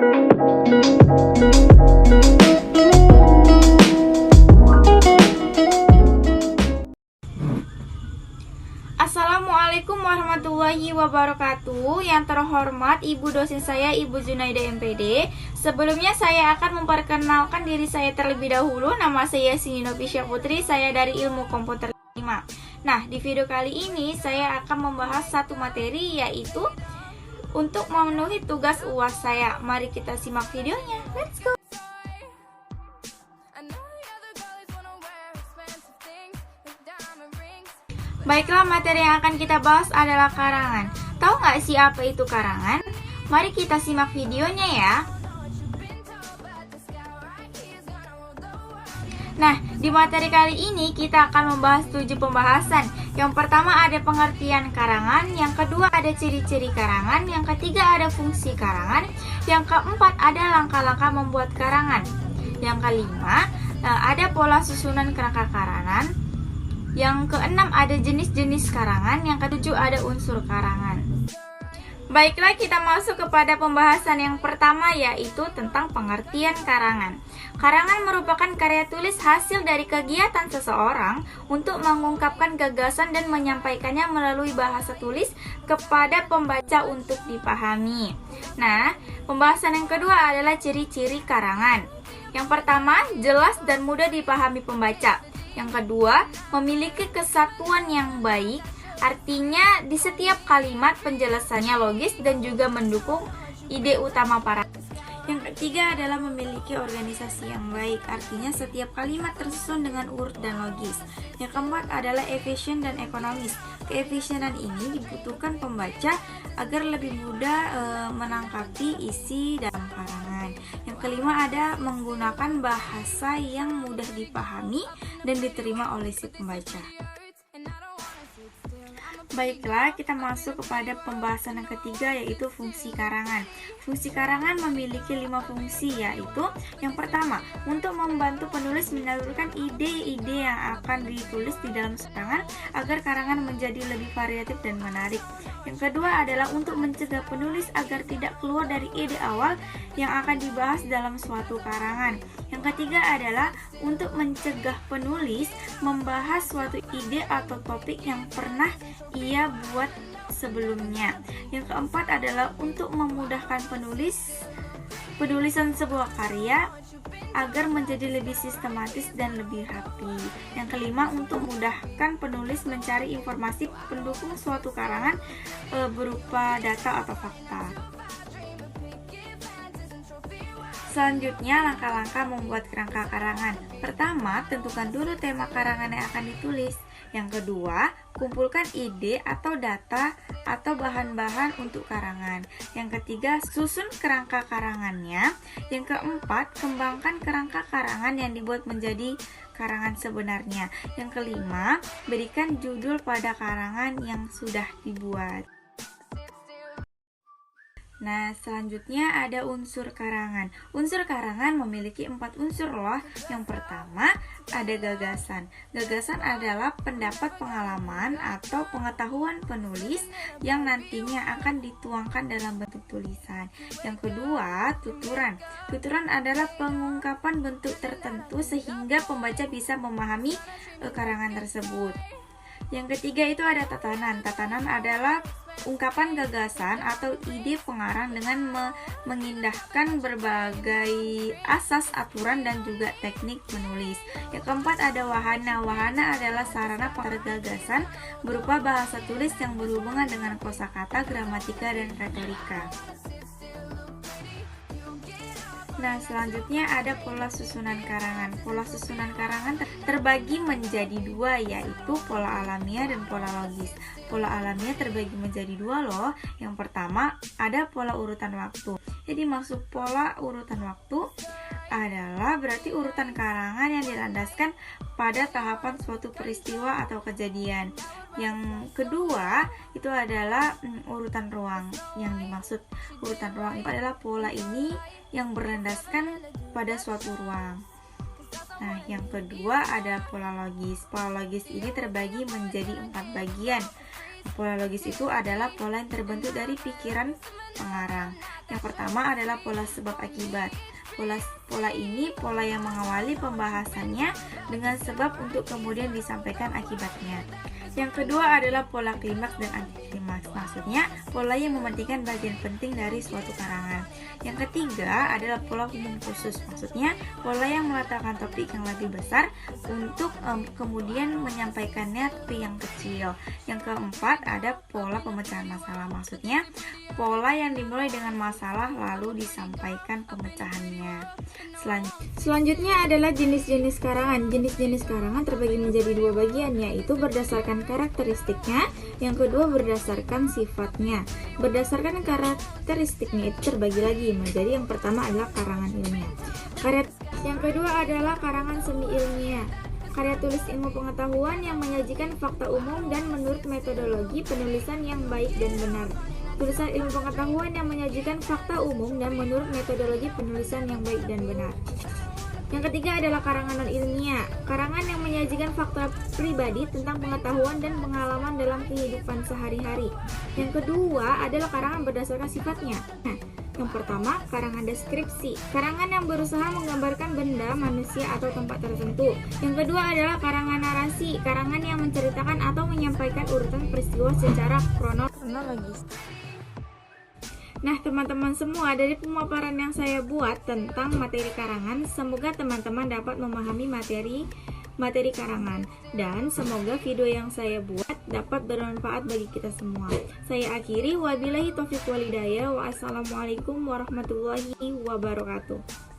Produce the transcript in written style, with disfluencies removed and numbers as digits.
Assalamualaikum warahmatullahi wabarakatuh. Yang terhormat Ibu dosen saya, Ibu Junaida MPD. Sebelumnya saya akan memperkenalkan diri saya terlebih dahulu. Nama saya Sini Novisya Putri, saya dari Ilmu Komputer 5. Nah, di video kali ini saya akan membahas satu materi, yaitu untuk memenuhi tugas UAS saya. Mari kita simak videonya. Let's go. Baiklah, materi yang akan kita bahas adalah karangan. Tahu nggak sih apa itu karangan? Mari kita simak videonya ya. Nah, di materi kali ini kita akan membahas 7 pembahasan. Yang pertama ada pengertian karangan, yang kedua ada ciri-ciri karangan, yang ketiga ada fungsi karangan, yang keempat ada langkah-langkah membuat karangan, yang kelima ada pola susunan kerangka karangan, yang keenam ada jenis-jenis karangan, yang ketujuh ada unsur karangan. Baiklah, kita masuk kepada pembahasan yang pertama, yaitu tentang pengertian karangan. Karangan merupakan karya tulis hasil dari kegiatan seseorang untuk mengungkapkan gagasan dan menyampaikannya melalui bahasa tulis kepada pembaca untuk dipahami. Nah, pembahasan yang kedua adalah ciri-ciri karangan. Yang pertama, jelas dan mudah dipahami pembaca. Yang kedua, memiliki kesatuan yang baik, artinya di setiap kalimat penjelasannya logis dan juga mendukung ide utama para. Yang ketiga adalah memiliki organisasi yang baik, artinya setiap kalimat tersusun dengan urut dan logis. Yang keempat adalah efisien dan ekonomis. Keefisienan ini dibutuhkan pembaca agar lebih mudah menangkapi isi dalam karangan. Yang kelima ada menggunakan bahasa yang mudah dipahami dan diterima oleh si pembaca. Baiklah, kita masuk kepada pembahasan yang ketiga, yaitu fungsi karangan. Fungsi karangan memiliki 5 fungsi, yaitu yang pertama, untuk membantu penulis menyalurkan ide-ide yang akan ditulis di dalam karangan agar karangan menjadi lebih variatif dan menarik. Yang kedua adalah untuk mencegah penulis agar tidak keluar dari ide awal yang akan dibahas dalam suatu karangan. Yang ketiga adalah untuk mencegah penulis membahas suatu ide atau topik yang pernah ia buat sebelumnya. Yang keempat adalah untuk memudahkan penulisan sebuah karya agar menjadi lebih sistematis dan lebih rapi. Yang kelima, untuk memudahkan penulis mencari informasi pendukung suatu karangan berupa data atau fakta. Selanjutnya, langkah-langkah membuat kerangka karangan. Pertama, tentukan dulu tema karangan yang akan ditulis. Yang kedua, kumpulkan ide atau data atau bahan-bahan untuk karangan. Yang ketiga, susun kerangka karangannya. Yang keempat, kembangkan kerangka karangan yang dibuat menjadi karangan sebenarnya. Yang kelima, berikan judul pada karangan yang sudah dibuat. Nah, selanjutnya ada unsur karangan. Unsur karangan memiliki 4 unsur loh. Yang pertama, ada gagasan. Gagasan adalah pendapat, pengalaman, atau pengetahuan penulis yang nantinya akan dituangkan dalam bentuk tulisan. Yang kedua, tuturan. Tuturan adalah pengungkapan bentuk tertentu sehingga pembaca bisa memahami karangan tersebut. Yang ketiga itu ada tatanan. Tatanan adalah ungkapan gagasan atau ide pengarang dengan mengindahkan berbagai asas, aturan, dan juga teknik menulis. Yang keempat ada wahana. Wahana adalah sarana pergagasan berupa bahasa tulis yang berhubungan dengan kosakata, gramatika, dan retorika. Nah, selanjutnya ada pola susunan karangan. Pola susunan karangan terbagi menjadi 2, yaitu pola alamiah dan pola logis. Pola alamiah terbagi menjadi 2 loh. Yang pertama ada pola urutan waktu. Jadi maksud pola urutan waktu adalah berarti urutan karangan yang dilandaskan pada tahapan suatu peristiwa atau kejadian. Yang kedua itu adalah urutan ruang. Yang dimaksud urutan ruang itu adalah pola ini yang berlandaskan pada suatu ruang. Nah, yang kedua ada pola logis. Pola logis ini terbagi menjadi 4 bagian. Pola logis itu adalah pola yang terbentuk dari pikiran pengarang. Yang pertama adalah pola sebab akibat. Pola ini pola yang mengawali pembahasannya dengan sebab untuk kemudian disampaikan akibatnya. Yang kedua adalah pola klimaks dan antiklimaks. Maksudnya, pola yang mementingkan bagian penting dari suatu karangan. Yang ketiga adalah pola umum khusus. Maksudnya, pola yang meletakkan topik yang lebih besar untuk kemudian menyampaikannya topik yang kecil. Yang keempat ada pola pemecahan masalah. Maksudnya, pola yang dimulai dengan masalah lalu disampaikan pemecahannya. Selanjutnya adalah jenis-jenis karangan. Jenis-jenis karangan terbagi menjadi dua bagian, yaitu berdasarkan karakteristiknya, yang kedua berdasarkan sifatnya. Berdasarkan karakteristiknya itu terbagi lagi menjadi yang pertama adalah karangan ilmiah. Yang kedua adalah karangan semi ilmiah. Karya tulis ilmu pengetahuan yang menyajikan fakta umum dan menurut metodologi penulisan yang baik dan benar. Tulisan ilmu pengetahuan yang menyajikan fakta umum dan menurut metodologi penulisan yang baik dan benar. Yang ketiga adalah karangan non-ilmiah, karangan yang menyajikan fakta pribadi tentang pengetahuan dan pengalaman dalam kehidupan sehari-hari. Yang kedua adalah karangan berdasarkan sifatnya. Yang pertama, karangan deskripsi, karangan yang berusaha menggambarkan benda, manusia, atau tempat tertentu. Yang kedua adalah karangan narasi, karangan yang menceritakan atau menyampaikan urutan peristiwa secara kronologis. Nah, teman-teman semua, dari pemaparan yang saya buat tentang materi karangan, semoga teman-teman dapat memahami materi karangan, dan semoga video yang saya buat dapat bermanfaat bagi kita semua. Saya akhiri, wabillahi taufiq walhidayah, wassalamualaikum warahmatullahi wabarakatuh.